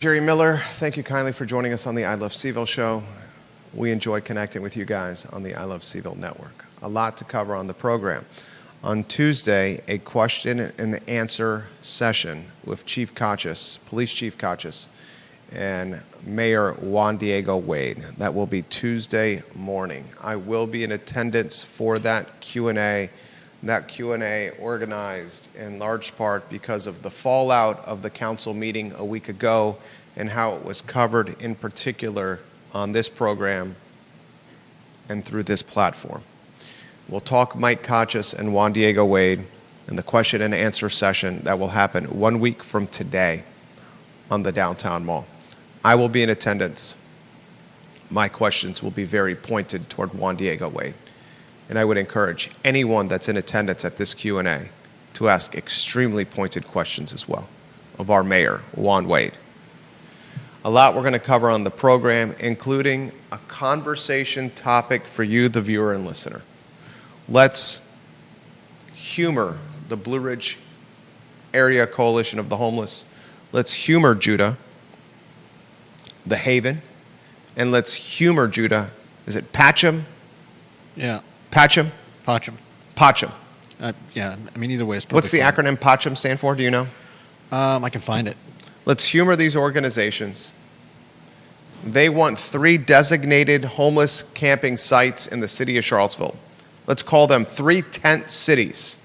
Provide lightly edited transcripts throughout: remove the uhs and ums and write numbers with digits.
Jerry Miller, thank you kindly for joining us on the I Love CVille Show. We enjoy connecting with you guys on the I Love CVille Network. A lot to cover on the program. On Tuesday, a question and answer session with Chief Kochis, Police Chief Kochis, and Mayor Juan Diego Wade. That will be Tuesday morning. I will be in attendance for that Q&A. That Q&A organized in large part because of the fallout of the council meeting a week ago and how it was covered in particular on this program and through this platform. We'll talk Mike Kochis and Juan Diego Wade in the question and answer session that will happen 1 week from today on the downtown mall. I will be in attendance. My questions will be very pointed toward Juan Diego Wade. And I would encourage anyone that's in attendance at this Q&A to ask extremely pointed questions as well of our mayor, Juan Wade. A lot we're going to cover on the program, including a conversation topic for you, the viewer and listener. Let's humor the Blue Ridge Area Coalition of the Homeless. Let's humor Judah, the Haven, and let's humor Judah. Is it Patcham? Yeah. Patcham? Pacham. Pacham. Yeah, I mean, either way is perfect. What's the acronym Pacham stand for? Do you know? I can find it. Let's humor these organizations. They want 3 designated homeless camping sites in the city of Charlottesville. Let's call them 3 tent cities.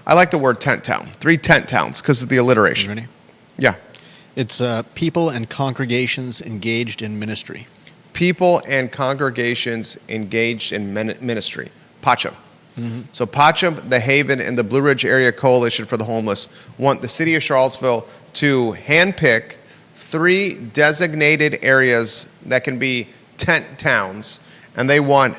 I like the word tent town. 3 tent towns because of the alliteration. You ready? Yeah. It's people and congregations engaged in ministry. People and congregations engaged in ministry. Pacham. Mm-hmm. So Pacham, the Haven, and the Blue Ridge Area Coalition for the Homeless want the city of Charlottesville to handpick 3 designated areas that can be tent towns, and they want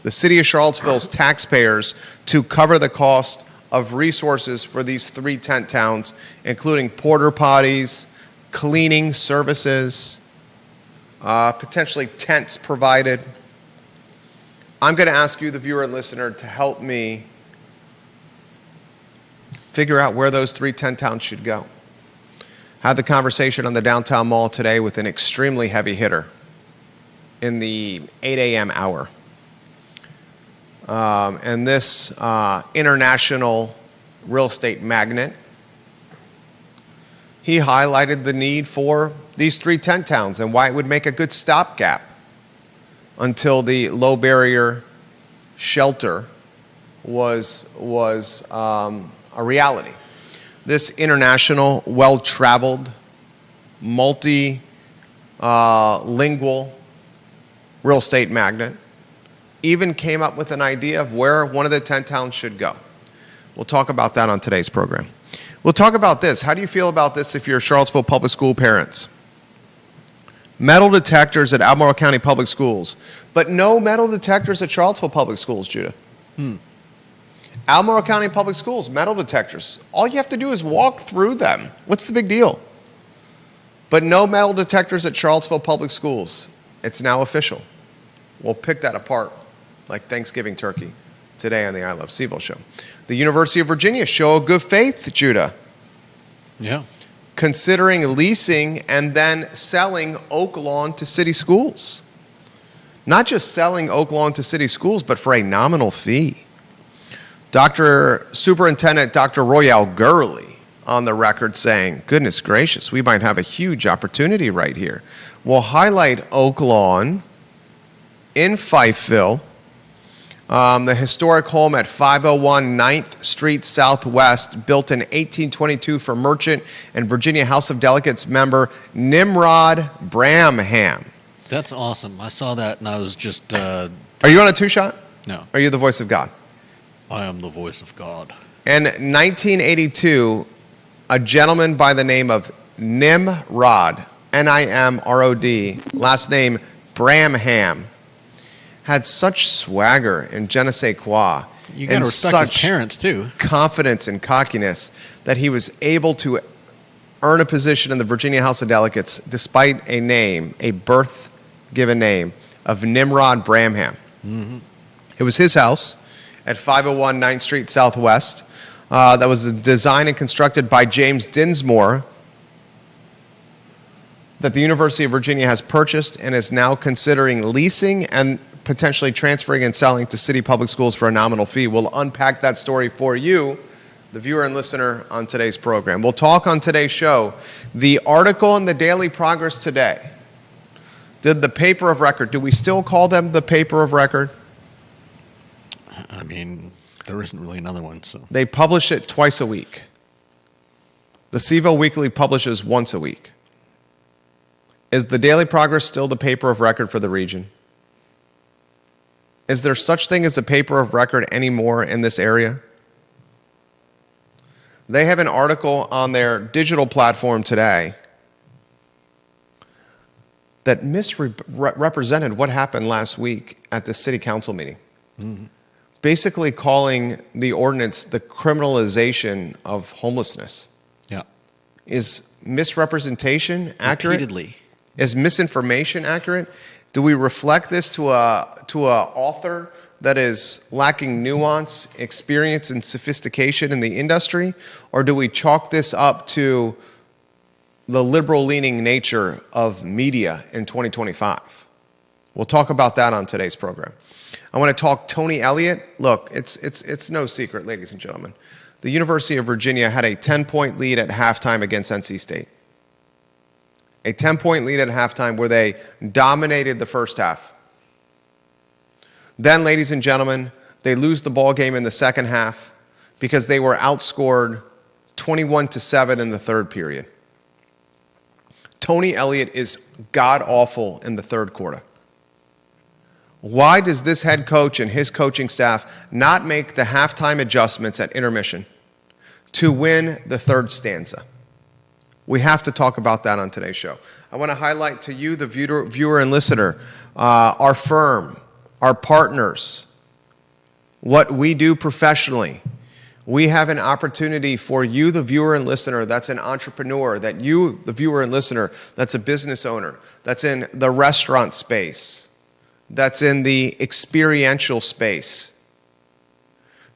the city of Charlottesville's taxpayers to cover the cost of resources for these 3 tent towns, including porta potties, cleaning services, potentially tents provided. I'm going to ask you, the viewer and listener, to help me figure out where those 3 tent towns should go. Had the conversation on the downtown mall today with an extremely heavy hitter in the 8 a.m. hour. And this international real estate magnate, he highlighted the need for these 3 tent towns and why it would make a good stopgap until the low barrier shelter was a reality. This international, well-traveled, multi-lingual real estate magnate even came up with an idea of where one of the tent towns should go. We'll talk about that on today's program. We'll talk about this. How do you feel about this if you're Charlottesville Public School parents? Metal detectors at Albemarle County Public Schools, but no metal detectors at Charlottesville Public Schools, Judah. Albemarle County Public Schools, metal detectors. All you have to do is walk through them. What's the big deal? But no metal detectors at Charlottesville Public Schools. It's now official. We'll pick that apart like Thanksgiving turkey today on the I Love CVille Show. The University of Virginia, show of good faith, Judah. Yeah. Considering leasing and then selling Oak Lawn to city schools. Not just selling Oak Lawn to city schools, but for a nominal fee. Superintendent Dr. Royale Gurley on the record saying, goodness gracious, we might have a huge opportunity right here. We'll highlight Oak Lawn in Fifeville, the historic home at 501 9th Street Southwest, built in 1822 for Merchant and Virginia House of Delegates member Nimrod Bramham. That's awesome. I saw that and I was just... Are you on a 2-shot? No. Are you the voice of God? I am the voice of God. In 1982, a gentleman by the name of Nimrod, Nimrod, last name Bramham, had such swagger and je ne sais quoi, You got to respect his parents, too. Confidence and cockiness that he was able to earn a position in the Virginia House of Delegates despite a name, a birth-given name of Nimrod Bramham. Mm-hmm. It was his house at 501 9th Street Southwest that was designed and constructed by James Dinsmore, that the University of Virginia has purchased and is now considering leasing and potentially transferring and selling to city public schools for a nominal fee. We'll unpack that story for you, the viewer and listener, on today's program. We'll talk on today's show the article in the Daily Progress today. Did the paper of record, do we still call them the paper of record? I mean, there isn't really another one. So They publish it twice a week. The CVille Weekly publishes once a week. Is the Daily Progress still the paper of record for the region? Is there such thing as a paper of record anymore in this area? They have an article on their digital platform today that misrepresented what happened last week at the city council meeting. Mm-hmm. Basically calling the ordinance the criminalization of homelessness. yeah, Is misrepresentation accurate? repeatedly. Is misinformation accurate? Do we reflect this to a author that is lacking nuance, experience, and sophistication in the industry? Or do we chalk this up to the liberal-leaning nature of media in 2025? We'll talk about that on today's program. I want to talk Tony Elliott. Look, it's no secret, ladies and gentlemen. The University of Virginia had a 10-point lead at halftime against NC State. A 10-point lead at halftime where they dominated the first half. Then, ladies and gentlemen, they lose the ball game in the second half because they were outscored 21-7 in the third period. Tony Elliott is god-awful in the third quarter. Why does this head coach and his coaching staff not make the halftime adjustments at intermission to win the third stanza? We have to talk about that on today's show. I want to highlight to you, the viewer and listener, our firm, our partners, what we do professionally. We have an opportunity for you, the viewer and listener, that's an entrepreneur, that you, the viewer and listener, that's a business owner, that's in the restaurant space, that's in the experiential space,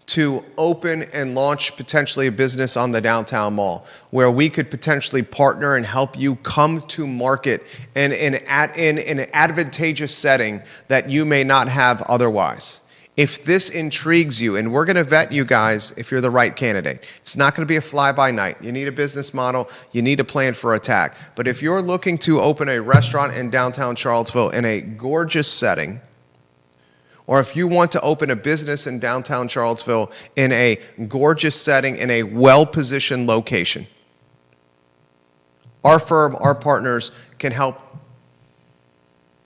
to open and launch potentially a business on the downtown mall where we could potentially partner and help you come to market in an advantageous setting that you may not have otherwise. If this intrigues you, and we're going to vet you guys if you're the right candidate. It's not going to be a fly-by-night. You need a business model. You need a plan for attack. But if you're looking to open a restaurant in downtown Charlottesville in a gorgeous setting, or if you want to open a business in downtown Charlottesville in a gorgeous setting, in a well-positioned location, our firm, our partners can help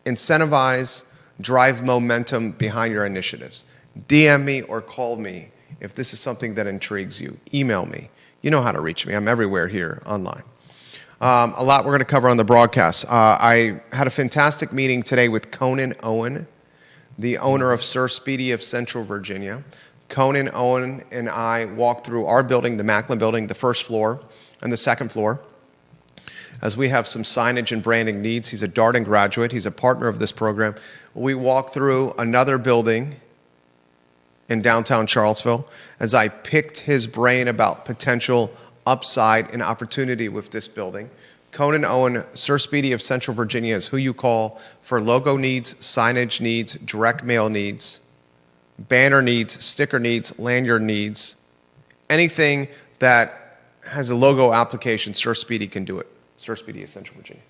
incentivize, drive momentum behind your initiatives. DM me or call me if this is something that intrigues you. Email me. You know how to reach me. I'm everywhere here online. A lot we're going to cover on the broadcast. I had a fantastic meeting today with Conan Owen, the owner of Sir Speedy of Central Virginia. Conan Owen and I walked through our building, the Macklin building, the first floor and the second floor, as we have some signage and branding needs. He's a Darden graduate. He's a partner of this program. We walked through another building in downtown Charlottesville as I picked his brain about potential upside and opportunity with this building. Conan Owen, Sir Speedy of Central Virginia, is who you call for logo needs, signage needs, direct mail needs, banner needs, sticker needs, lanyard needs. Anything that has a logo application, Sir Speedy can do it. Sir Speedy of Central Virginia.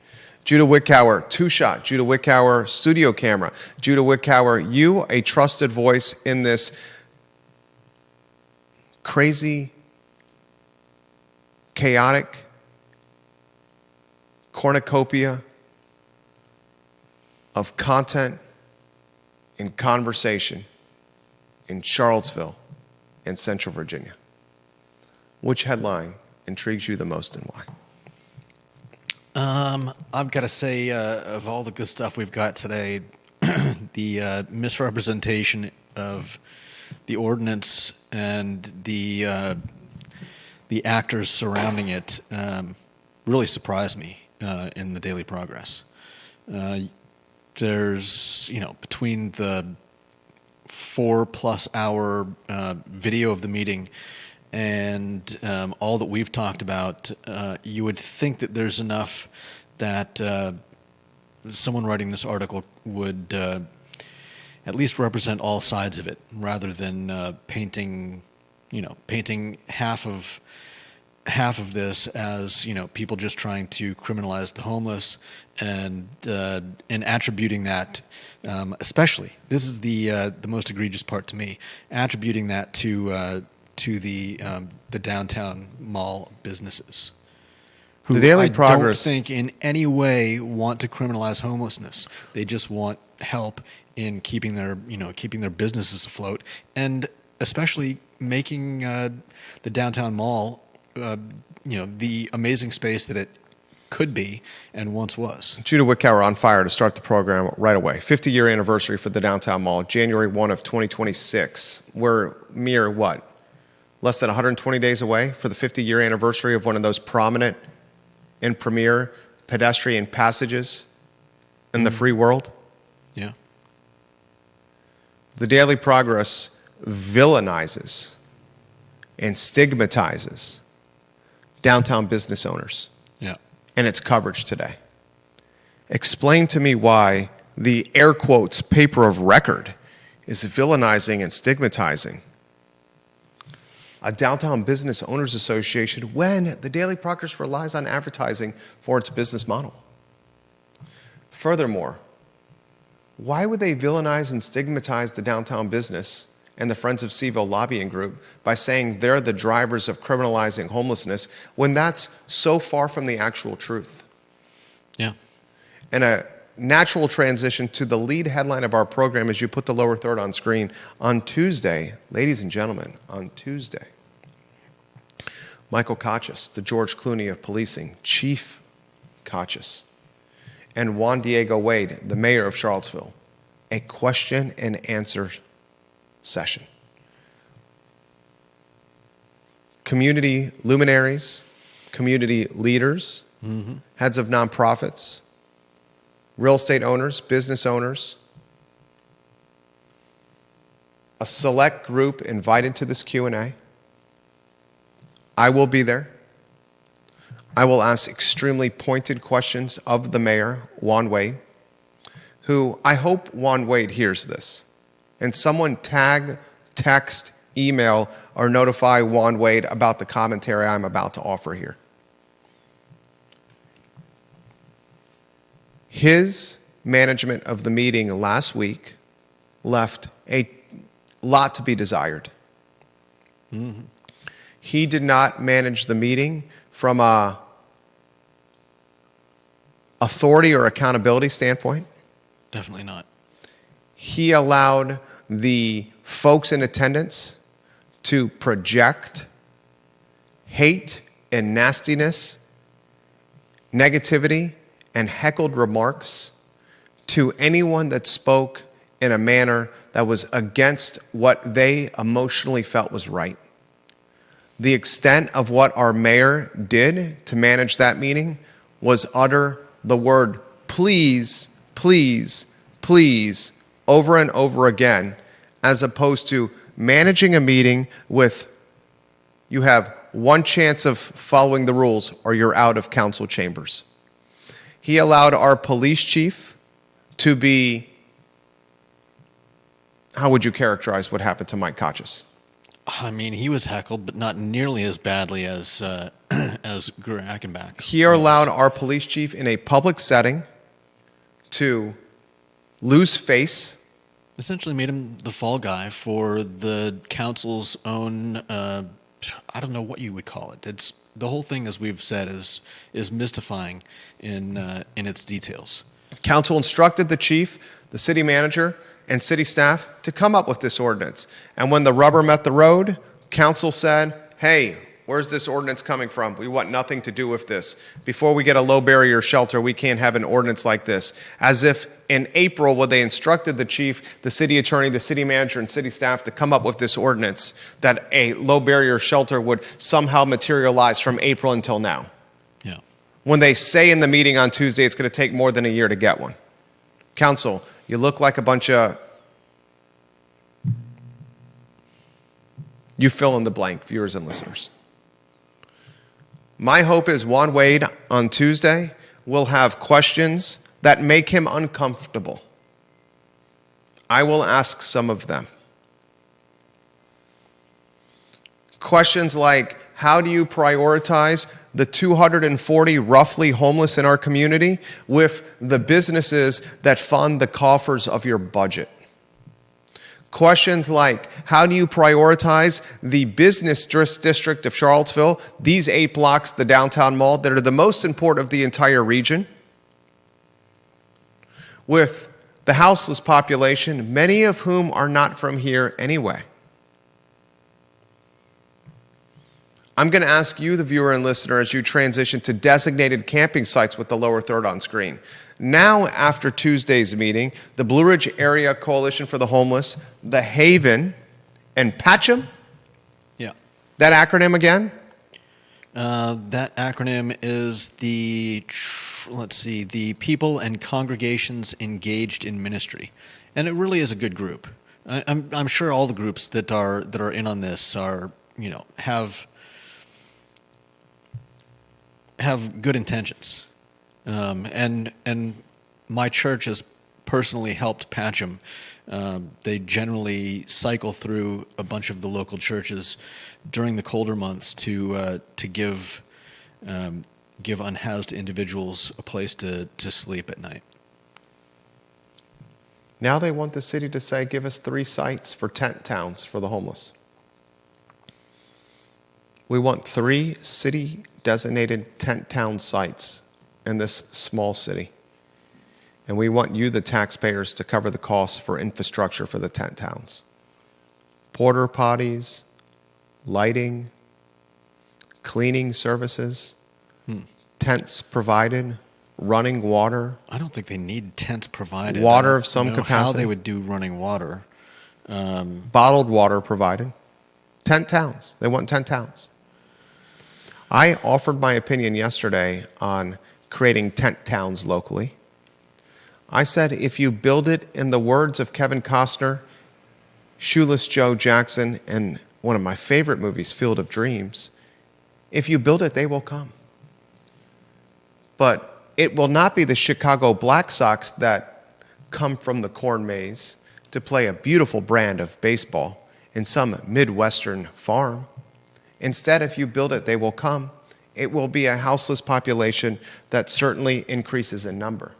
Judah Wickower, two-shot. Judah Wickower, studio camera. Judah Wickower, you, a trusted voice in this crazy, chaotic cornucopia of content and conversation in Charlottesville and Central Virginia. Which headline intrigues you the most and why? I've got to say, of all the good stuff we've got today, the misrepresentation of the ordinance and the actors surrounding it really surprised me in the Daily Progress. There's, between the 4+ hour video of the meeting and all that we've talked about, you would think that there's enough that someone writing this article would at least represent all sides of it, rather than painting half of this as people just trying to criminalize the homeless, and attributing that, especially, this is the most egregious part to me, attributing that to the downtown mall businesses, who The Daily I Progress- don't think in any way want to criminalize homelessness. They just want help in keeping their businesses afloat, and especially making the downtown mall the amazing space that it could be and once was. Judah Wickower on fire to start the program right away. 50-year anniversary for the downtown mall, January 1 of 2026. We're mere, less than 120 days away for the 50-year anniversary of one of those prominent and premier pedestrian passages in the free world. Yeah. The Daily Progress villainizes and stigmatizes downtown business owners Yeah. in its coverage today. Explain to me why the air quotes paper of record is villainizing and stigmatizing a downtown business owners association when the Daily Progress relies on advertising for its business model. Furthermore, why would they villainize and stigmatize the downtown business and the Friends of CVille lobbying group by saying they're the drivers of criminalizing homelessness when that's so far from the actual truth? Yeah. And a natural transition to the lead headline of our program as you put the lower third on screen. On Tuesday, ladies and gentlemen, on Tuesday, Michael Kochis, the George Clooney of policing, Chief Kochis, and Juan Diego Wade, the mayor of Charlottesville, a question and answer session. Community luminaries, community leaders, heads of nonprofits, real estate owners, business owners, a select group invited to this Q&A. I will be there. I will ask extremely pointed questions of the mayor, Juan Wade, who I hope Juan Wade hears this. And someone tag, text, email, or notify Juan Wade about the commentary I'm about to offer here. His management of the meeting last week left a lot to be desired. Mm-hmm. He did not manage the meeting from a authority or accountability standpoint. Definitely not. He allowed the folks in attendance to project hate and nastiness, negativity, and heckled remarks to anyone that spoke in a manner that was against what they emotionally felt was right. The extent of what our mayor did to manage that meeting was utter the word please, please, please over and over again, as opposed to managing a meeting with you have one chance of following the rules or you're out of council chambers. He allowed our police chief to be, how would you characterize what happened to Mike Kochis? I mean, he was heckled, but not nearly as badly as Guru Ackenbach. He allowed our police chief in a public setting to lose face. Essentially made him the fall guy for the council's own, I don't know what you would call it. It's the whole thing, as we've said, is mystifying in its details. Council instructed the chief, the city manager, and city staff to come up with this ordinance. And when the rubber met the road, council said, hey, where's this ordinance coming from? We want nothing to do with this. Before we get a low barrier shelter, we can't have an ordinance like this. As if in April, when they instructed the chief, the city attorney, the city manager, and city staff to come up with this ordinance, that a low barrier shelter would somehow materialize from April until now. Yeah. When they say in the meeting on Tuesday it's going to take more than a year to get one. Council, you look like a bunch of, you fill in the blank, viewers and listeners. My hope is Juan Wade on Tuesday will have questions that make him uncomfortable. I will ask some of them. Questions like, how do you prioritize the 240 roughly homeless in our community with the businesses that fund the coffers of your budget? Questions like, how do you prioritize the business district of Charlottesville, these 8 blocks, the downtown mall, that are the most important of the entire region, with the houseless population, many of whom are not from here anyway? I'm going to ask you, the viewer and listener, as you transition to designated camping sites with the lower third on screen. Now, after Tuesday's meeting, the Blue Ridge Area Coalition for the Homeless, the Haven, and Patcham, Yeah. that acronym again? That acronym is the People and Congregations Engaged in Ministry, and it really is a good group. I'm sure all the groups that are in on this are, have good intentions, and my church has personally helped Patcham. They generally cycle through a bunch of the local churches during the colder months to give unhoused individuals a place to sleep at night. Now they want the city to say, give us 3 sites for tent towns for the homeless. We want 3 city-designated tent town sites in this small city. And we want you, the taxpayers, to cover the costs for infrastructure for the tent towns. Porta potties, lighting, cleaning services, tents provided, running water. I don't think they need tents provided. Water of some know capacity. How they would do running water. Bottled water provided. Tent towns. They want tent towns. I offered my opinion yesterday on creating tent towns locally. I said, if you build it in the words of Kevin Costner, Shoeless Joe Jackson, and one of my favorite movies, Field of Dreams, if you build it, they will come. But it will not be the Chicago Black Sox that come from the corn maze to play a beautiful brand of baseball in some Midwestern farm. Instead, if you build it, they will come. It will be a houseless population that certainly increases in number.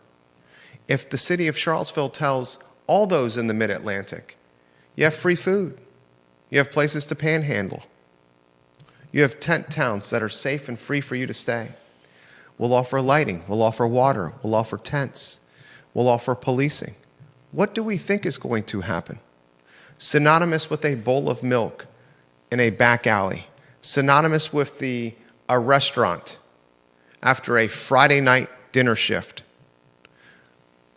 If the city of Charlottesville tells all those in the Mid-Atlantic, you have free food, you have places to panhandle, you have tent towns that are safe and free for you to stay. We'll offer lighting, we'll offer water, we'll offer tents, we'll offer policing. What do we think is going to happen? Synonymous with a bowl of milk in a back alley, synonymous with a restaurant after a Friday night dinner shift,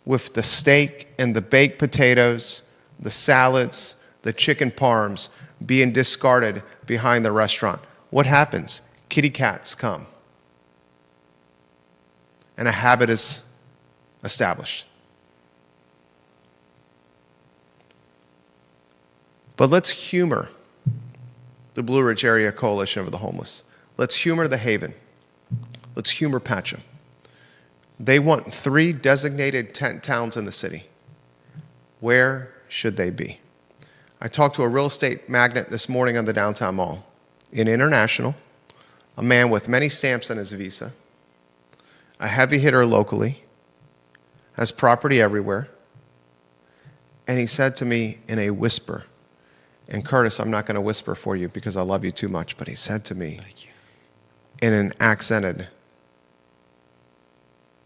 with the steak and the baked potatoes, the salads, the chicken parms being discarded behind the restaurant. What happens? Kitty cats come. And a habit is established. But let's humor the Blue Ridge Area Coalition of the Homeless. Let's humor the Haven. Let's humor Patcham. They want 3 designated tent towns in the city. Where should they be? I talked to a real estate magnate this morning on the downtown mall in International, a man with many stamps on his visa, a heavy hitter locally, has property everywhere. And he said to me in a whisper, and Curtis, I'm not going to whisper for you because I love you too much, but he said to me in an accented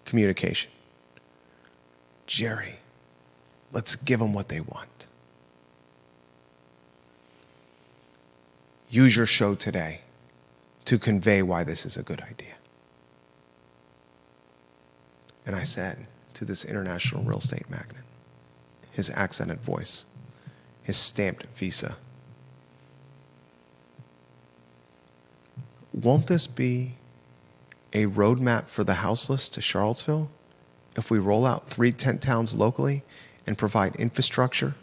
communication, Jerry, let's give them what they want. Use your show today to convey why this is a good idea. And I said to this international real estate magnate, his accented voice, his stamped visa, won't this be a roadmap for the houseless to Charlottesville if we roll out 3 tent towns locally and provide infrastructure?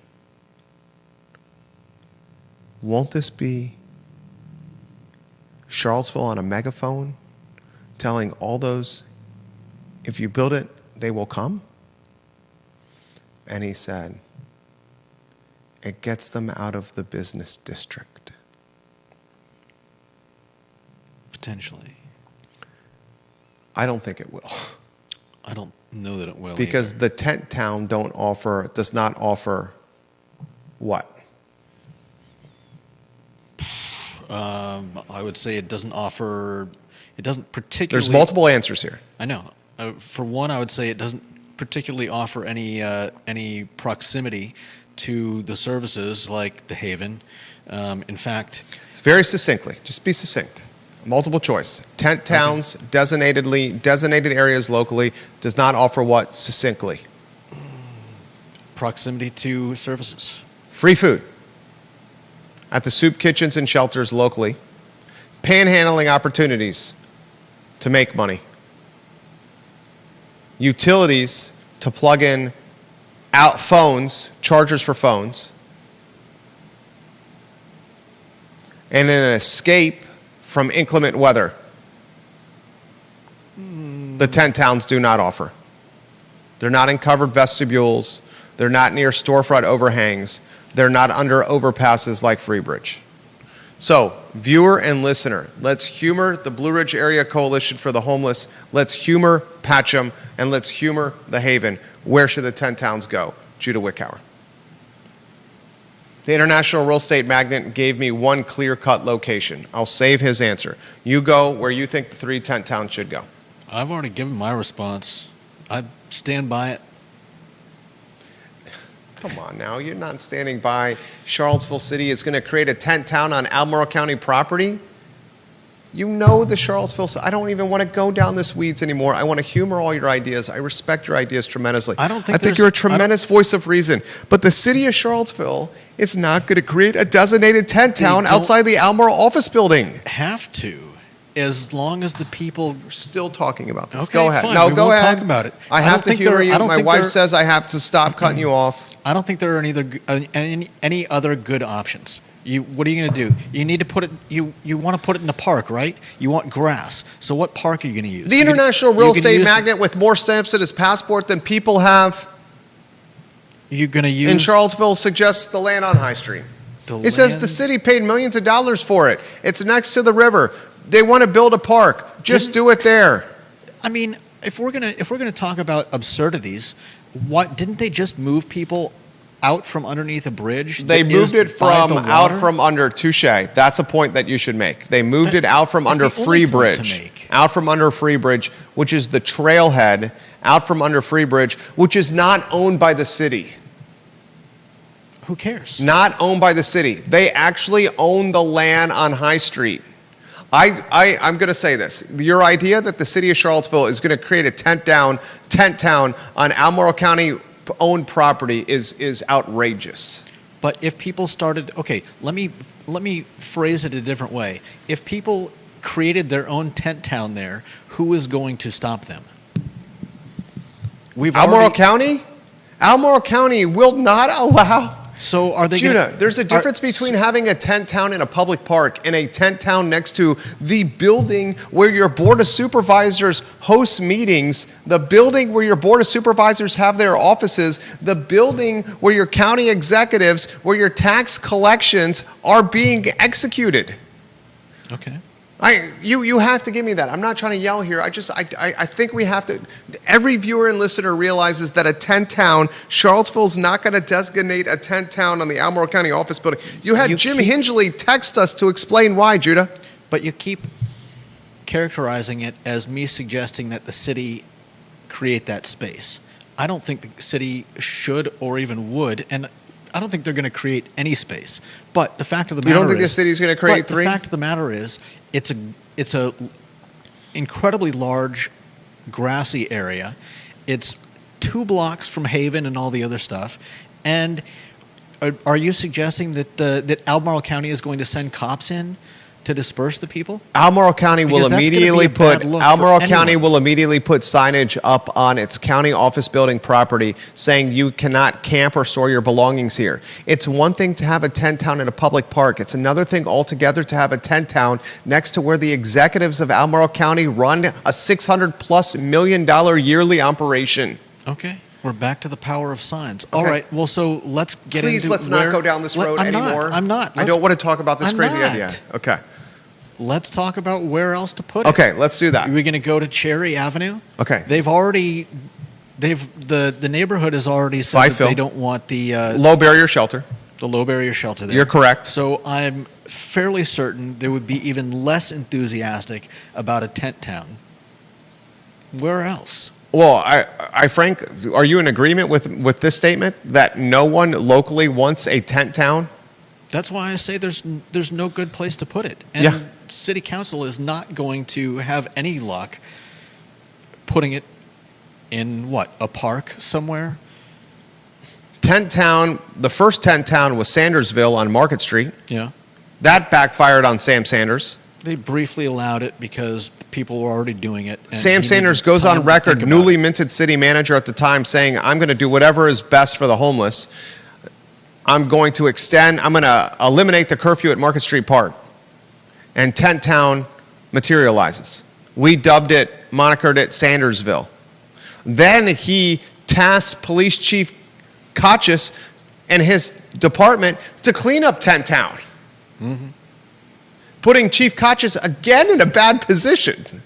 Won't this be Charlottesville on a megaphone telling all those if you build it, they will come? And he said, it gets them out of the business district. Potentially. I don't think it will. I don't know that it will. Because the tent town does not offer what? I would say it doesn't particularly... There's multiple answers here. I know. For one, I would say it doesn't particularly offer any proximity to the services like the Haven. In fact... Very succinctly, just be succinct. Multiple choice. Tent towns, designated areas locally, does not offer what succinctly? Proximity to services. Free food at the soup kitchens and shelters locally. Panhandling opportunities to make money. Utilities to plug in out phones, chargers for phones. And an escape from inclement weather. The tent towns do not offer. They're not in covered vestibules. They're not near storefront overhangs. They're not under overpasses like Freebridge. So, viewer and listener, let's humor the Blue Ridge Area Coalition for the Homeless. Let's humor Patcham, and let's humor the Haven. Where should the tent towns go? Judah Wickhauer. The international real estate magnate gave me one clear-cut location. I'll save his answer. You go where you think the 3 tent towns should go. I've already given my response. I stand by it. Come on now, you're not standing by Charlottesville City is going to create a tent town on Albemarle County property? You know the Charlottesville, I don't even want to go down this weeds anymore. I want to humor all your ideas. I respect your ideas tremendously. I think you're a tremendous voice of reason. But the city of Charlottesville is not going to create a designated tent town outside the Albemarle office building. Have to, as long as the people... We're still talking about this. Okay, go ahead. fine. No, We go won't ahead. talk about it. I have to humor you. My wife says I have to stop cutting you off. I don't think there are any other good options. What are you going to do? You need to put it. You want to put it in the park, right? You want grass. So what park are you going to use? The international real estate magnate with more stamps in his passport than people have. You're going to use in Charlottesville suggests the land on High Street. It says the city paid millions of dollars for it. It's next to the river. They want to build a park. Just do it there. I mean, if we're gonna talk about absurdities, what didn't they just move people out from underneath a bridge? They moved it from out from under. Touche. That's a point that you should make. They moved it out from under Free Bridge. Out from under Free Bridge, which is the trailhead. Out from under Free Bridge, which is not owned by the city. Who cares? Not owned by the city. They actually own the land on High Street. I'm going to say this. Your idea that the city of Charlottesville is going to create a tent town on Albemarle County owned property is outrageous. But if people started, okay, let me phrase it a different way. If people created their own tent town there, who is going to stop them? Albemarle County? Albemarle County will not allow. So are they Judah, there's a difference between having a tent town in a public park and a tent town next to the building where your board of supervisors hosts meetings, the building where your board of supervisors have their offices, the building where your county executives, where your tax collections are being executed. Okay. You have to give me that. I'm not trying to yell here. I think we have to. Every viewer and listener realizes that a tent town, Charlottesville's not going to designate a tent town on the Albemarle County office building. You had Jim Hingley text us to explain why, Judah. But you keep characterizing it as me suggesting that the city create that space. I don't think the city should or even would, and I don't think they're going to create any space. But the fact of the matter is... You don't think the city's going to create 3? The fact of the matter is, it's a incredibly large grassy area. It's 2 blocks from Haven and all the other stuff. And are you suggesting that that Albemarle County is going to send cops in to disperse the people? Albemarle County will Because that's gonna be immediately a bad look for County anyone. will immediately put signage up on its county office building property saying you cannot camp or store your belongings here. It's one thing to have a tent town in a public park. It's another thing altogether to have a tent town next to where the executives of Albemarle County run a $600+ million yearly operation. Okay. We're back to the power of signs. All Okay. right. Well, so let's get Please, into let's not go down this road anymore. I'm not. I don't want to talk about this I'm crazy not. idea. Okay. Let's talk about where else to put it. Okay, let's do that. Are we going to go to Cherry Avenue? Okay. The neighborhood has already said that Byfield. they don't want the Low barrier shelter. low barrier shelter there. You're correct. So I'm fairly certain they would be even less enthusiastic about a tent town. Where else? Well, Frank, are you in agreement with this statement that no one locally wants a tent town? That's why I say there's no good place to put it. And Yeah. city council is not going to have any luck putting it in a park somewhere? Tent town, the first tent town was Sandersville on Market Street. Yeah. That backfired on Sam Sanders. They briefly allowed it because people were already doing it. and Sam he Sanders needed goes time on to record, think about newly it. minted city manager at the time, saying, I'm going to do whatever is best for the homeless. I'm going to eliminate the curfew at Market Street Park. And Tent Town materializes. We monikered it Sandersville. Then he tasks Police Chief Kochis and his department to clean up Tent Town. Mm-hmm. Putting Chief Kochis again in a bad position.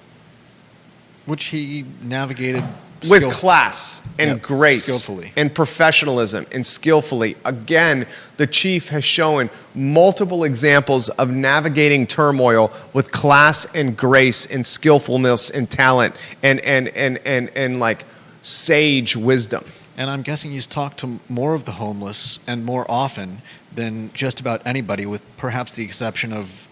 Which he navigated With class and Yep, grace skillfully. and professionalism and skillfully. Again, the chief has shown multiple examples of navigating turmoil with class and grace and skillfulness and talent and like sage wisdom. And I'm guessing he's talked to more of the homeless and more often than just about anybody, with perhaps the exception of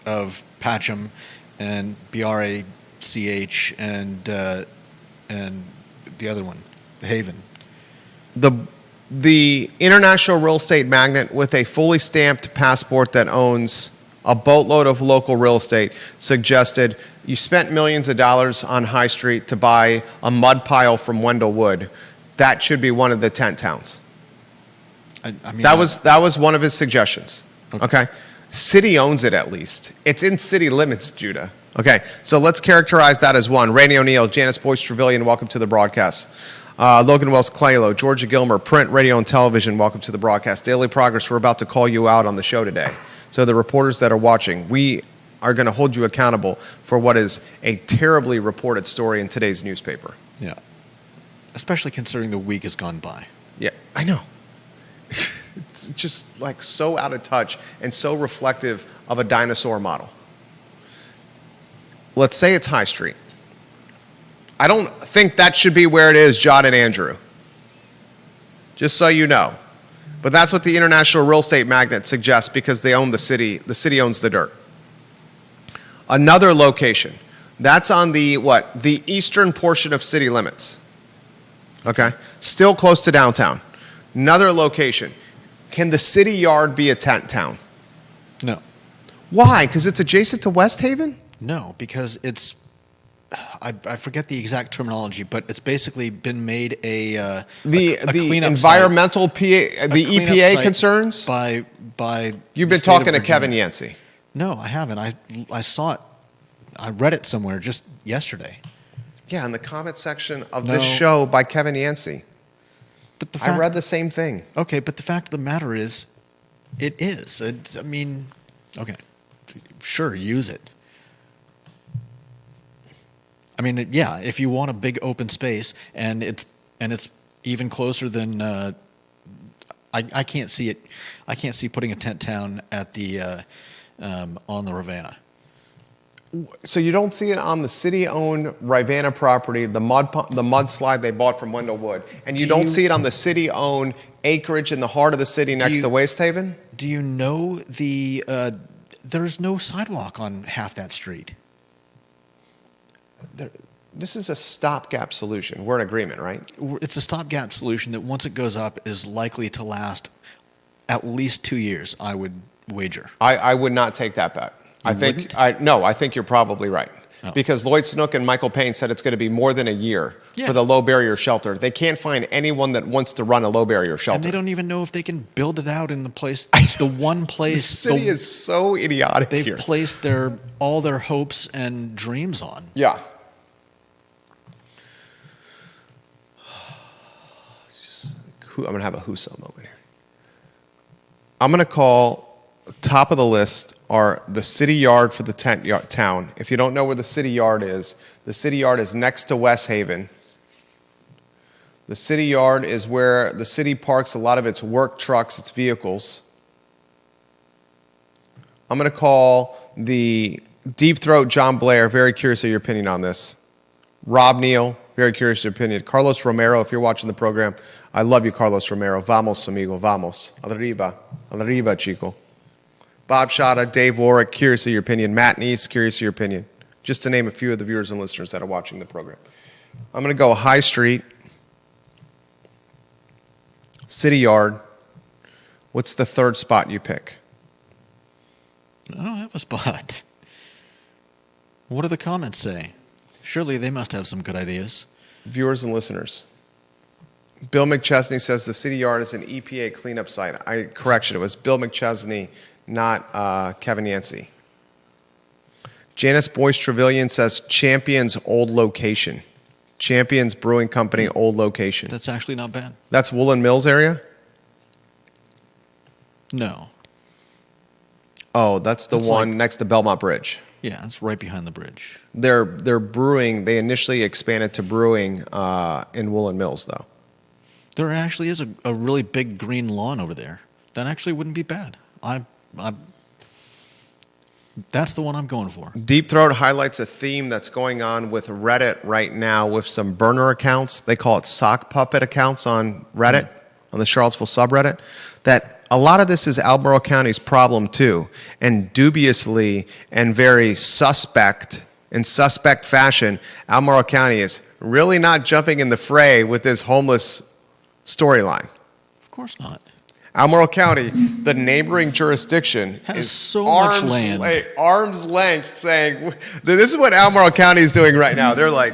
Patcham and BRACH and the other one, Haven. The international real estate magnate with a fully stamped passport that owns a boatload of local real estate suggested you spent millions of dollars on High Street to buy a mud pile from Wendell Wood. That should be one of the tent towns. I mean, That was one of his suggestions. Okay. City owns it at least. It's in city limits, Judah. Okay, so let's characterize that as one. Rainey O'Neill, Janice Boyce Trevelyan, welcome to the broadcast. Logan Wells Claylo, Georgia Gilmer, print, radio, and television, welcome to the broadcast. Daily Progress, we're about to call you out on the show today. So the reporters that are watching, we are going to hold you accountable for what is a terribly reported story in today's newspaper. yeah. Especially considering the week has gone by. Yeah, I know. It's just like so out of touch and so reflective of a dinosaur model. Let's say it's High Street. I don't think that should be where it is, John and Andrew. Just so you know. But that's what the international real estate magnate suggests because they own the city. The city owns the dirt. Another location. That's on the eastern portion of city limits. Okay? Still close to downtown. Another location. Can the city yard be a tent town? No. Why? Because it's adjacent to West Haven? No, because it's, I forget the exact terminology, but it's basically been made a The cleanup environmental site. the A cleanup EPA site concerns? by You've the been state of talking to Kevin Virginia. Yancey. No, I haven't. I saw it. I read it somewhere just yesterday. Yeah, in the comment section of No. this show by Kevin Yancey. But the I fact, read the same thing. Okay, but the fact of the matter is, it is. I mean, okay, sure, use it. I mean, yeah, if you want a big open space and it's even closer than I can't see it. I can't see putting a tent town at the on the Ravenna. So you don't see it on the city-owned Rivanna property, the mudslide they bought from Wendell Wood, and you don't see it on the city-owned acreage in the heart of the city next to Waste Haven? Do you know there's no sidewalk on half that street? This is a stopgap solution. We're in agreement, right? It's a stopgap solution that once it goes up is likely to last at least 2 years, I would wager. I would not take that bet. I think you're probably right. Oh. Because Lloyd Snook and Michael Payne said it's going to be more than a year Yeah. for the low barrier shelter. They can't find anyone that wants to run a low barrier shelter. And they don't even know if they can build it out in the place, the one place. The city is so idiotic they've here. placed all their hopes and dreams on. Yeah. I'm going to have a whoso moment here. I'm going to call top of the list are the city yard for the town. If you don't know where the city yard is next to West Haven. The city yard is where the city parks a lot of its work trucks, its vehicles. I'm going to call the Deep Throat John Blair, very curious of your opinion on this. Rob Neal, very curious of your opinion. Carlos Romero, if you're watching the program, I love you, Carlos Romero. Vamos, amigo, vamos. Arriba, chico. Bob Shada, Dave Warwick, curious of your opinion. Matt Neese, curious of your opinion. Just to name a few of the viewers and listeners that are watching the program. I'm going to go High Street, City Yard. What's the third spot you pick? I don't have a spot. What do the comments say? Surely they must have some good ideas. Viewers and listeners. Bill McChesney says the city yard is an EPA cleanup site. Correction, it was Bill McChesney, not Kevin Yancey. Janice Boyce Trevelyan says Champion's old location. Champion's Brewing Company, old location. That's actually not bad. That's Woolen Mills area? No. Oh, that's the one next to Belmont Bridge. Yeah, it's right behind the bridge. They're brewing. They initially expanded to brewing in Woolen Mills, though. There actually is a really big green lawn over there. That actually wouldn't be bad. That's the one I'm going for. Deep Throat highlights a theme that's going on with Reddit right now with some burner accounts. They call it sock puppet accounts on Reddit, on the Charlottesville subreddit, that a lot of this is Albemarle County's problem too. And dubiously and very suspect fashion, Albemarle County is really not jumping in the fray with this homeless storyline. Of course not. Albemarle County, the neighboring jurisdiction, has is so much land. Arm's length saying, this is what Albemarle County is doing right now. They're like,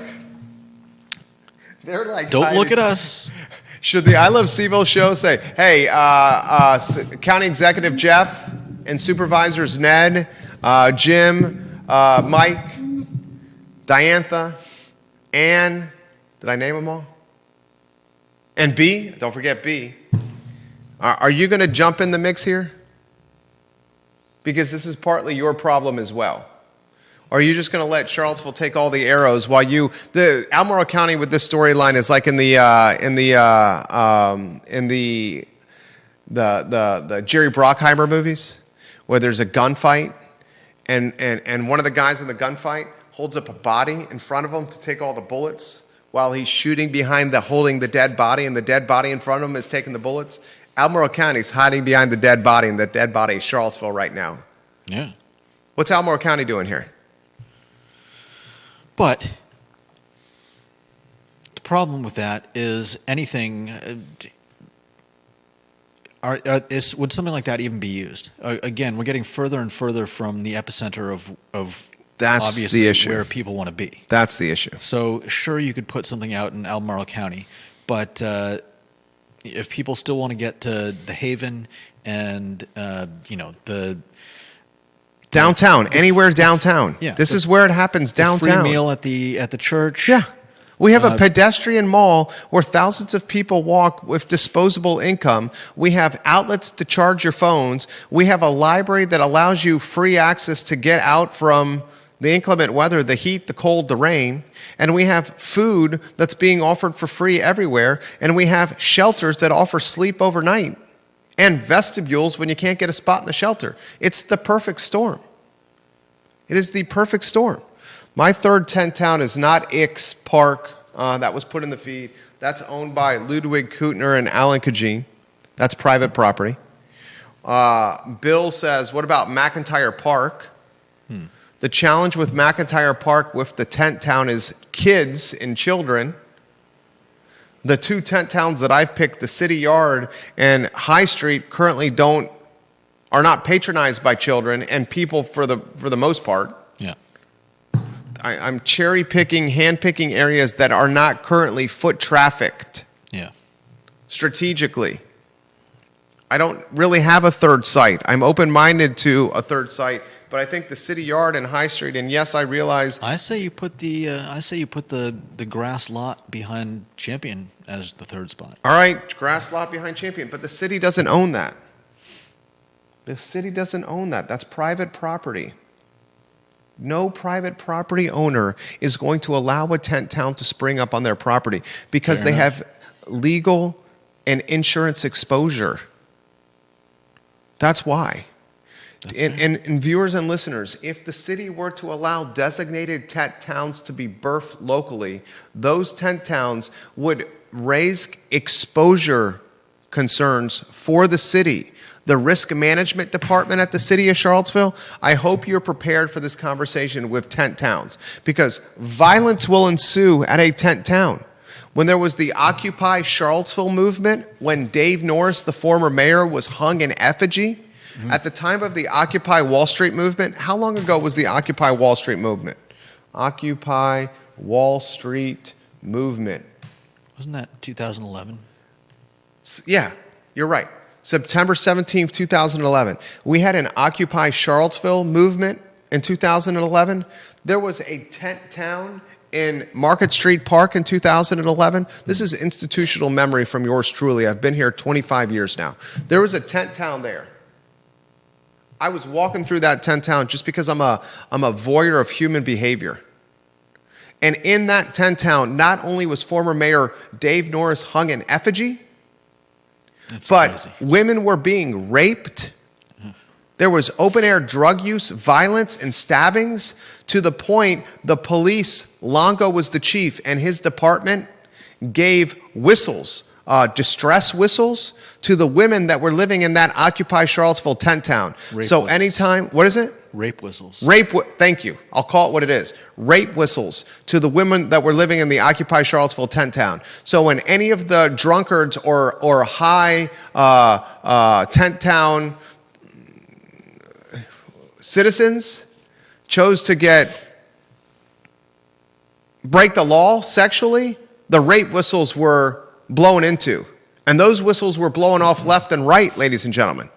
don't look at us. Should the I Love CVille show say, hey, County Executive Jeff and Supervisors Ned, Jim, Mike, Diantha, Ann, did I name them all? And B, don't forget B. Are you going to jump in the mix here? Because this is partly your problem as well. Or are you just going to let Charlottesville take all the arrows while the Albemarle County with this storyline is like in the Jerry Bruckheimer movies, where there's a gunfight, and one of the guys in the gunfight holds up a body in front of him to take all the bullets while he's shooting behind holding the dead body, and the dead body in front of him is taking the bullets. Albemarle County is hiding behind the dead body, and the dead body is Charlottesville right now. Yeah. What's Albemarle County doing here? But the problem with that is anything. Would something like that even be used? Again, we're getting further and further from the epicenter of that's obviously the issue. Where people want to be. That's the issue. So sure, you could put something out in Albemarle County, but if people still want to get to the Haven and the downtown, anywhere downtown. Yeah, this is where it happens downtown. Free meal at the church. Yeah. We have a pedestrian mall where thousands of people walk with disposable income. We have outlets to charge your phones. We have a library that allows you free access to get out from the inclement weather, the heat, the cold, the rain. And we have food that's being offered for free everywhere. And we have shelters that offer sleep overnight and vestibules when you can't get a spot in the shelter. It's the perfect storm. It is the perfect storm. My third tent town is not Ix Park. That was put in the feed. That's owned by Ludwig Kutner and Alan Kajin. That's private property. Bill says, what about McIntyre Park? The challenge with McIntyre Park with the tent town is kids and children. The two tent towns that I've picked, the City Yard and High Street, currently don't are not patronized by children and people for the most part. Yeah. I'm cherry picking, hand picking areas that are not currently foot trafficked Yeah. strategically. I don't really have a third site. I'm open-minded to a third site, but I think the City Yard and High Street, and yes, I realize... I say you put the grass lot behind Champion as the third spot. All right, grass lot behind Champion, but the city doesn't own that. The city doesn't own that. That's private property. No private property owner is going to allow a tent town to spring up on their property because they have legal and insurance exposure. That's why. And viewers and listeners, if the city were to allow designated tent towns to be birthed locally, those tent towns would raise exposure concerns for the city. The risk management department at the city of Charlottesville, I hope you're prepared for this conversation with tent towns because violence will ensue at a tent town. When there was the Occupy Charlottesville movement, when Dave Norris, the former mayor, was hung in effigy, at the time of the Occupy Wall Street movement, how long ago was the Occupy Wall Street movement? Occupy Wall Street movement. Wasn't that 2011? Yeah, you're right. September 17th, 2011. We had an Occupy Charlottesville movement in 2011. There was a tent town in Market Street Park in 2011. This is institutional memory from yours truly. I've been here 25 years now. There was a tent town there. I was walking through that tent town just because I'm a voyeur of human behavior. And in that tent town, not only was former Mayor Dave Norris hung in effigy, but crazy. Women were being raped. There was open-air drug use, violence, and stabbings to the point the police, Longo was the chief, and his department gave whistles, distress whistles, to the women that were living in that Occupy Charlottesville tent town. Rape so whistles. Anytime, what is it? Rape whistles. Thank you. I'll call it what it is. Rape whistles to the women that were living in the Occupy Charlottesville tent town. So when any of the drunkards or high tent town citizens chose to break the law sexually, the rape whistles were blown into. And those whistles were blowing off left and right, ladies and gentlemen.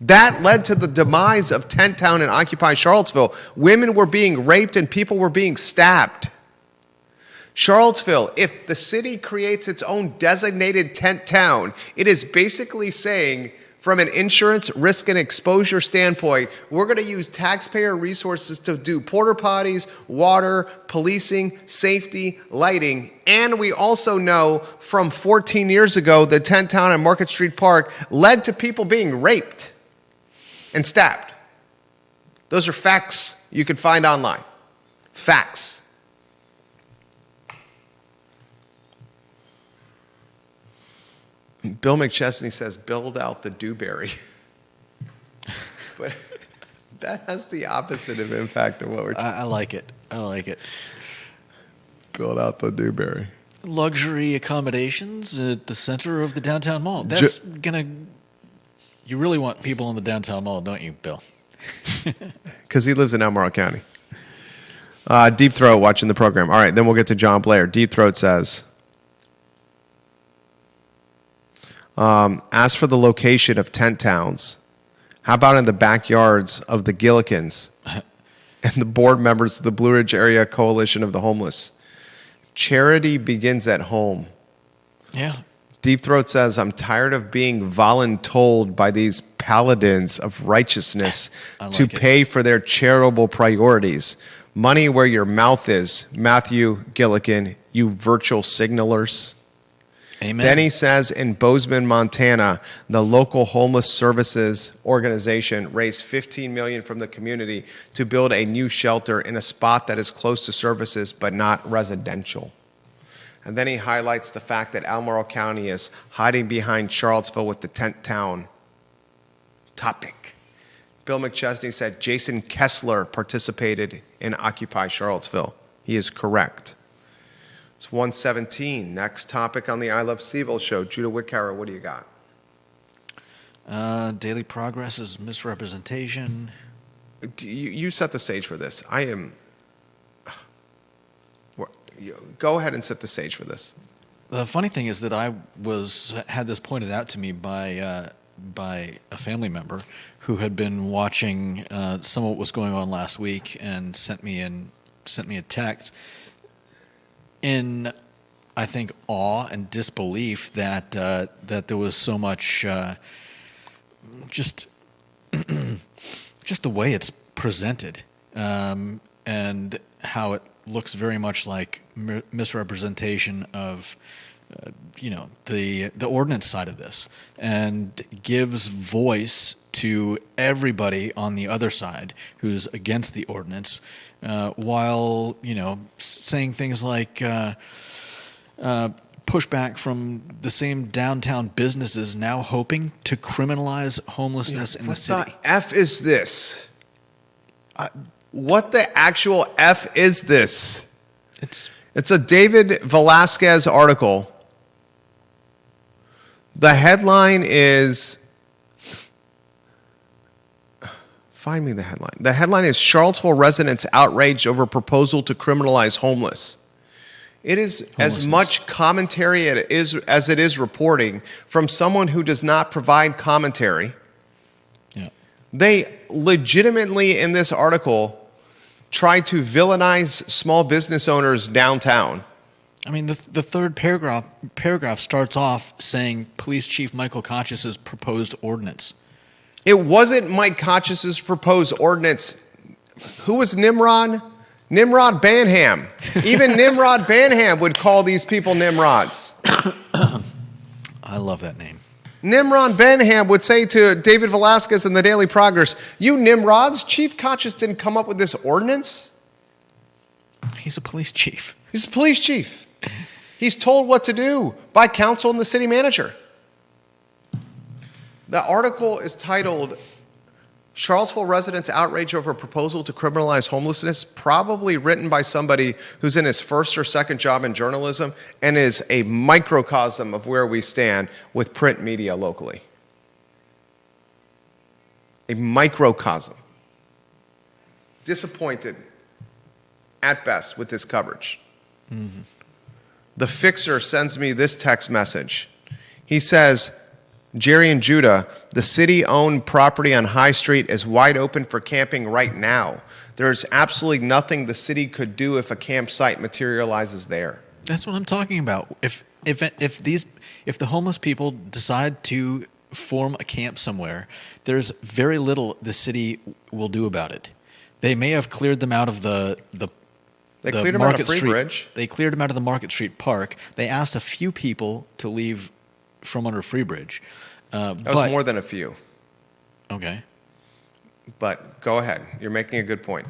That led to the demise of Tent Town and Occupy Charlottesville. Women were being raped and people were being stabbed. Charlottesville, if the city creates its own designated tent town, it is basically saying, from an insurance risk and exposure standpoint, we're going to use taxpayer resources to do porta potties, water, policing, safety, lighting. And we also know from 14 years ago that Tent Town and Market Street Park led to people being raped and stabbed. Those are facts you can find online. Facts. Bill McChesney says, build out the Dewberry. But that has the opposite of impact of what we're talking about. I like it. I like it. Build out the Dewberry. Luxury accommodations at the center of the downtown mall. That's you really want people in the downtown mall, don't you, Bill? Because he lives in Albemarle County. Deep Throat watching the program. All right, then we'll get to John Blair. Deep Throat says, as for the location of tent towns, how about in the backyards of the Gillikins and the board members of the Blue Ridge Area Coalition of the Homeless? Charity begins at home. Yeah. Deep Throat says, I'm tired of being voluntold by these paladins of righteousness to pay for their charitable priorities. Money where your mouth is, Matthew Gillikin, you virtual signalers. Amen. Then he says in Bozeman, Montana, the local homeless services organization raised $15 million from the community to build a new shelter in a spot that is close to services but not residential. And then he highlights the fact that Albemarle County is hiding behind Charlottesville with the tent town topic. Bill McChesney said Jason Kessler participated in Occupy Charlottesville. He is correct. It's 1:17. Next topic on the I Love CVille show. Judah Wickhauer, what do you got? Daily progress is misrepresentation. You set the stage for this. Go ahead and set the stage for this. The funny thing is that I had this pointed out to me by a family member who had been watching some of what was going on last week and sent me a text in, I think, awe and disbelief that there was so much just the way it's presented, and how it looks very much like misrepresentation of the ordinance side of this, and gives voice to everybody on the other side who's against the ordinance, while saying things like pushback from the same downtown businesses now hoping to criminalize homelessness in the city. What the F is this? What the actual F is this? It's a David Velasquez article. The headline is... Find me the headline. The headline is Charlottesville residents outraged over proposal to criminalize homeless. It is as much commentary as it is reporting from someone who does not provide commentary. Yeah. They legitimately, in this article, try to villainize small business owners downtown. I mean, the third paragraph starts off saying Police Chief Michael Kochis' proposed ordinance. It wasn't Mike Kochis' proposed ordinance. Who was Nimrod? Nimrod Banham. Even Nimrod Banham would call these people Nimrods. I love that name. Nimrod Banham would say to David Velasquez in the Daily Progress, "You Nimrods, Chief Kochis didn't come up with this ordinance." He's a police chief. He's a police chief. He's told what to do by council and the city manager. The article is titled, Charlottesville residents outrage over proposal to criminalize homelessness, probably written by somebody who's in his first or second job in journalism and is a microcosm of where we stand with print media locally. A microcosm. Disappointed at best with this coverage. Mm-hmm. The Fixer sends me this text message. He says, Jerry and Judah, the city-owned property on High Street is wide open for camping right now. There's absolutely nothing the city could do if a campsite materializes there. That's what I'm talking about. If the homeless people decide to form a camp somewhere, there's very little the city will do about it. They may have cleared them out of the cleared them out of Street. Freebridge. They cleared them out of the Market Street Park. They asked a few people to leave from under Freebridge. That was more than a few. Okay. But go ahead. You're making a good point.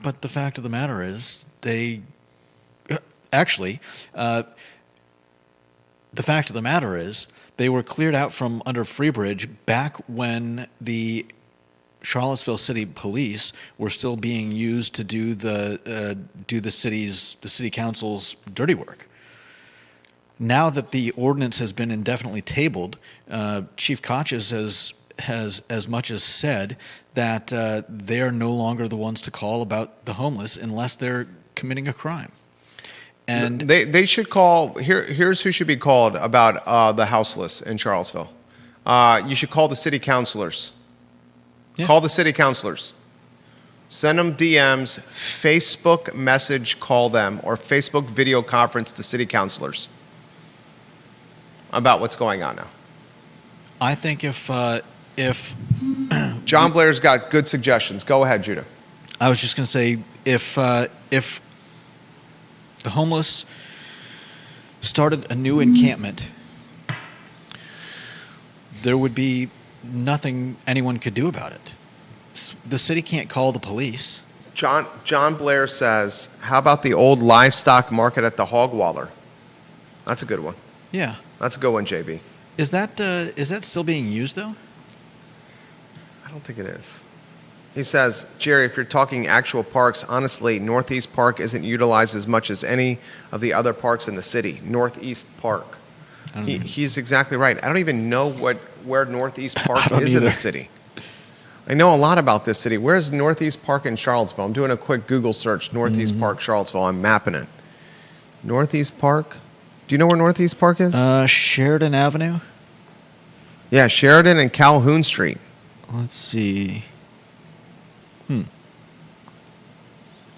But the fact of the matter is, the fact of the matter is, they were cleared out from under Freebridge back when the Charlottesville City Police were still being used to do the city council's dirty work. Now that the ordinance has been indefinitely tabled, Chief Kochis has as much as said that they are no longer the ones to call about the homeless unless they're committing a crime. And they should call. Here's who should be called about the houseless in Charlottesville. You should call the city councilors. Yeah. Call the city councilors. Send them DMs, Facebook message call them, or Facebook video conference to city councilors about what's going on now. I think if John Blair's got good suggestions. Go ahead, Judah. I was just going to say, if the homeless started a new encampment, there would be nothing anyone could do about it. The city can't call the police. John Blair says, how about the old livestock market at the Hogwaller? That's a good one. Yeah. That's a good one, JB. Is that still being used, though? I don't think it is. He says, Jerry, if you're talking actual parks, honestly, Northeast Park isn't utilized as much as any of the other parks in the city. Northeast Park. He's exactly right. I don't even know where Northeast Park don't is in the either. city. I know a lot about this city. Where's Northeast Park in Charlottesville? I'm doing a quick Google search, Northeast Park, Charlottesville. I'm mapping it. Northeast Park? Do you know where Northeast Park is? Sheridan Avenue. Yeah, Sheridan and Calhoun Street. Let's see.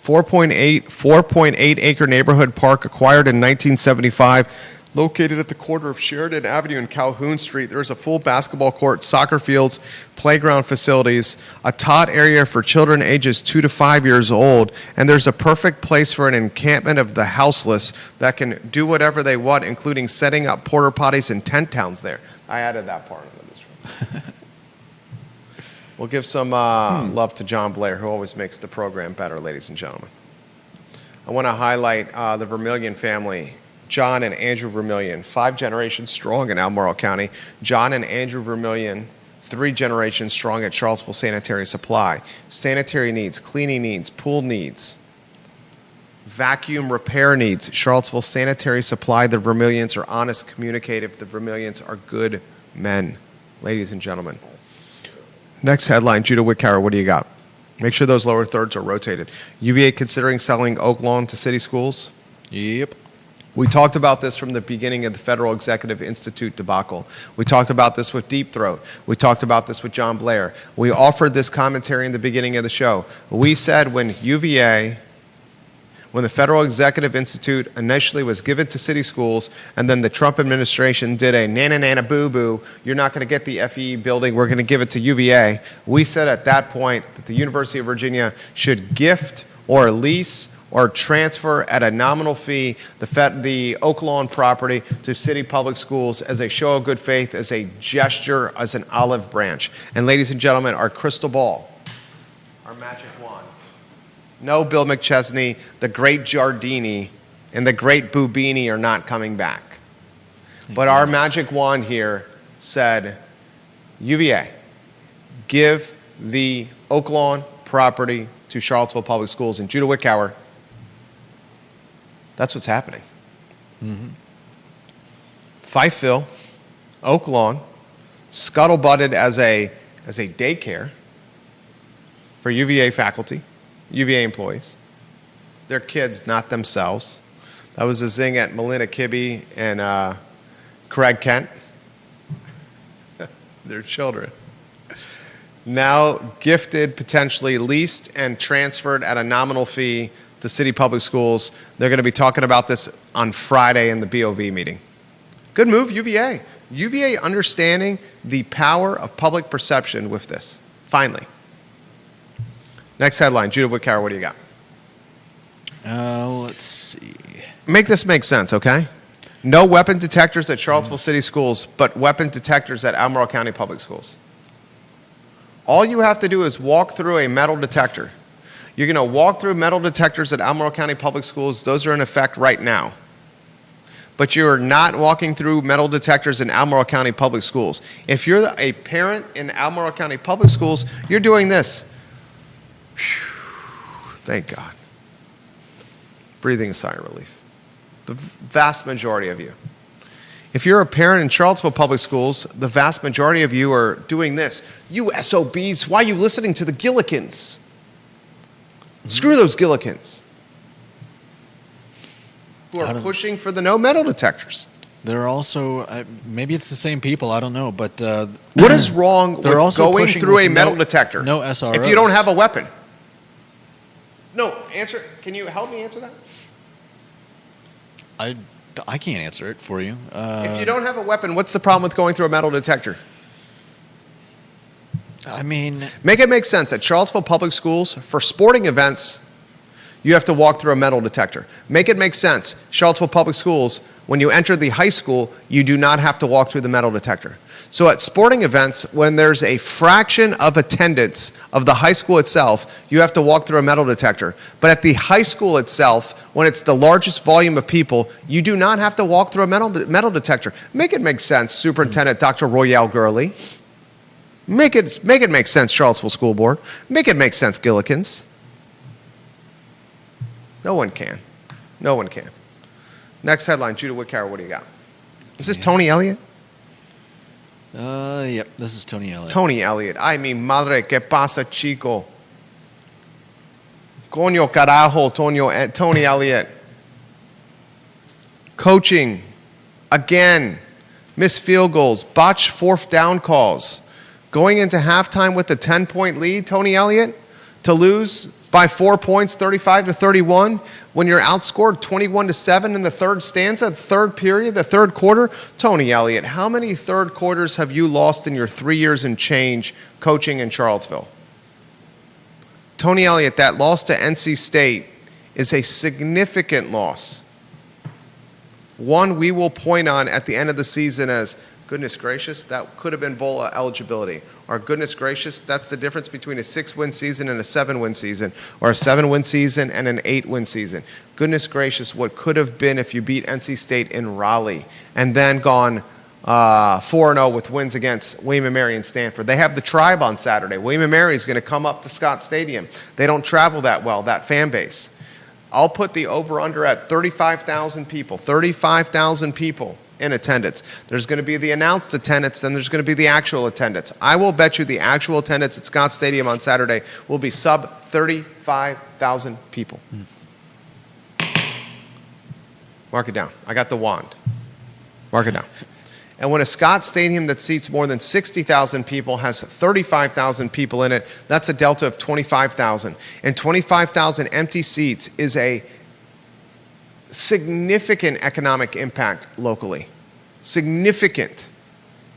4.8 acre neighborhood park acquired in 1975, located at the corner of Sheridan Avenue and Calhoun Street. There's a full basketball court, soccer fields, playground facilities, a tot area for children ages 2 to 5 years old, and there's a perfect place for an encampment of the houseless that can do whatever they want, including setting up porta potties and tent towns there. I added that part into this. We'll give some love to John Blair, who always makes the program better, ladies and gentlemen. I want to highlight the Vermillion family, John and Andrew Vermillion, 5 generations strong in Albemarle County. John and Andrew Vermillion, 3 generations strong at Charlottesville Sanitary Supply. Sanitary needs, cleaning needs, pool needs, vacuum repair needs. Charlottesville Sanitary Supply, the Vermillions are honest, communicative. The Vermillions are good men, ladies and gentlemen. Next headline, Judah Wickower, what do you got? Make sure those lower thirds are rotated. UVA considering selling Oak Lawn to city schools? Yep. We talked about this from the beginning of the Federal Executive Institute debacle. We talked about this with Deep Throat. We talked about this with John Blair. We offered this commentary in the beginning of the show. We said when UVA, when the Federal Executive Institute initially was given to city schools, and then the Trump administration did a nana boo-boo, you're not going to get the FEE building, we're going to give it to UVA. We said at that point that the University of Virginia should gift or lease or transfer at a nominal fee the Oak Lawn property to city public schools as a show of good faith, as a gesture, as an olive branch. And ladies and gentlemen, our crystal ball, our magic wand. No, Bill McChesney, the great Giardini, and the great Bubini are not coming back. But our magic wand here said, UVA, give the Oak Lawn property to Charlottesville Public Schools. And Judah Wickower, that's what's happening. Fifeville, Oak Lawn, scuttlebutted as a daycare for UVA faculty, UVA employees. Their kids, not themselves. That was a zing at Melinda Kibbe and Craig Kent. Their children. Now gifted, potentially leased, and transferred at a nominal fee to city public schools. They're going to be talking about this on Friday in the BOV meeting. Good move, UVA. UVA understanding the power of public perception with this, finally. Next headline, Judah Wickower, what do you got? Let's see. Make this make sense, okay? No weapon detectors at Charlottesville City Schools, but weapon detectors at Albemarle County Public Schools. All you have to do is walk through a metal detector. You're going to walk through metal detectors at Albemarle County Public Schools. Those are in effect right now. But you're not walking through metal detectors in Albemarle County Public Schools. If you're a parent in Albemarle County Public Schools, you're doing this. Whew, thank God. Breathing a sigh of relief. The vast majority of you. If you're a parent in Charlottesville Public Schools, the vast majority of you are doing this. You SOBs, why are you listening to the Gillikins? Screw those Gillikins. Who are pushing for the no metal detectors. There are also, maybe it's the same people, I don't know, but... what is wrong with also going through a metal no detector SROs. if you don't have a weapon? No, answer. Can you help me answer that? I can't answer it for you. If you don't have a weapon, what's the problem with going through a metal detector? I mean... Make it make sense. At Charlottesville Public Schools, for sporting events, you have to walk through a metal detector. Make it make sense. Charlottesville Public Schools, when you enter the high school, you do not have to walk through the metal detector. So at sporting events, when there's a fraction of attendance of the high school itself, you have to walk through a metal detector. But at the high school itself, when it's the largest volume of people, you do not have to walk through a metal detector. Make it make sense, Superintendent Dr. Royale Gurley. Make it make sense, Charlottesville School Board. Make it make sense, Gillikins. No one can. No one can. Next headline, Judah Wickower, what do you got? Is this Tony Elliott? Yep, this is Tony Elliott. Tony Elliott. Ay, mi madre, que pasa, chico? Coño carajo, Tony Elliott. Coaching. Again. Missed field goals. Botched fourth down calls. Going into halftime with a 10-point lead, Tony Elliott, to lose by 4 points, 35-31, when you're outscored 21-7 in the third stanza, the third period, the third quarter. Tony Elliott, how many third quarters have you lost in your 3 years and change coaching in Charlottesville? Tony Elliott, that loss to NC State is a significant loss. One we will point on at the end of the season as, goodness gracious, that could have been bowl eligibility. Or goodness gracious, that's the difference between a 6-win season and a 7-win season, or a 7-win season and an 8-win season. Goodness gracious, what could have been if you beat NC State in Raleigh and then gone 4-0 with wins against William & Mary and Stanford. They have the Tribe on Saturday. William & Mary is going to come up to Scott Stadium. They don't travel that well, that fan base. I'll put the over-under at 35,000 people. 35,000 people in attendance. There's going to be the announced attendance, then there's going to be the actual attendance. I will bet you the actual attendance at Scott Stadium on Saturday will be sub 35,000 people. Mark it down. I got the wand. Mark it down. And when a Scott Stadium that seats more than 60,000 people has 35,000 people in it, that's a delta of 25,000. And 25,000 empty seats is a significant economic impact locally. Significant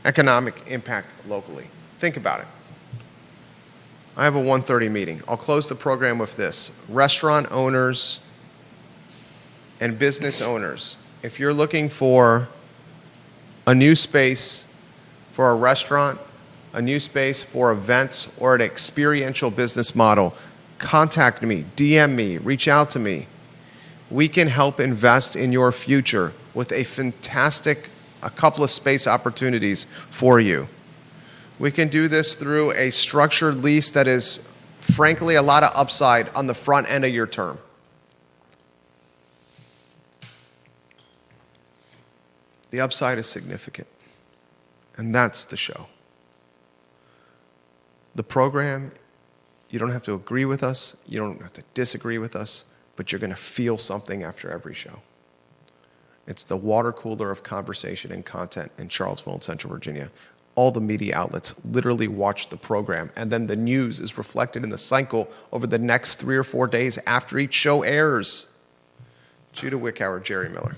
economic impact locally. Think about it. I have a 1:30 meeting. I'll close the program with this. Restaurant owners and business owners, if you're looking for a new space for a restaurant, a new space for events, or an experiential business model, contact me, DM me, reach out to me. We can help invest in your future with a couple of space opportunities for you. We can do this through a structured lease that is, frankly, a lot of upside on the front end of your term. The upside is significant, and that's the show. The program, you don't have to agree with us, you don't have to disagree with us, but you're going to feel something after every show. It's the water cooler of conversation and content in Charlottesville and Central Virginia. All the media outlets literally watch the program, and then the news is reflected in the cycle over the next 3 or 4 days after each show airs. Judah Wickhauer, Jerry Miller.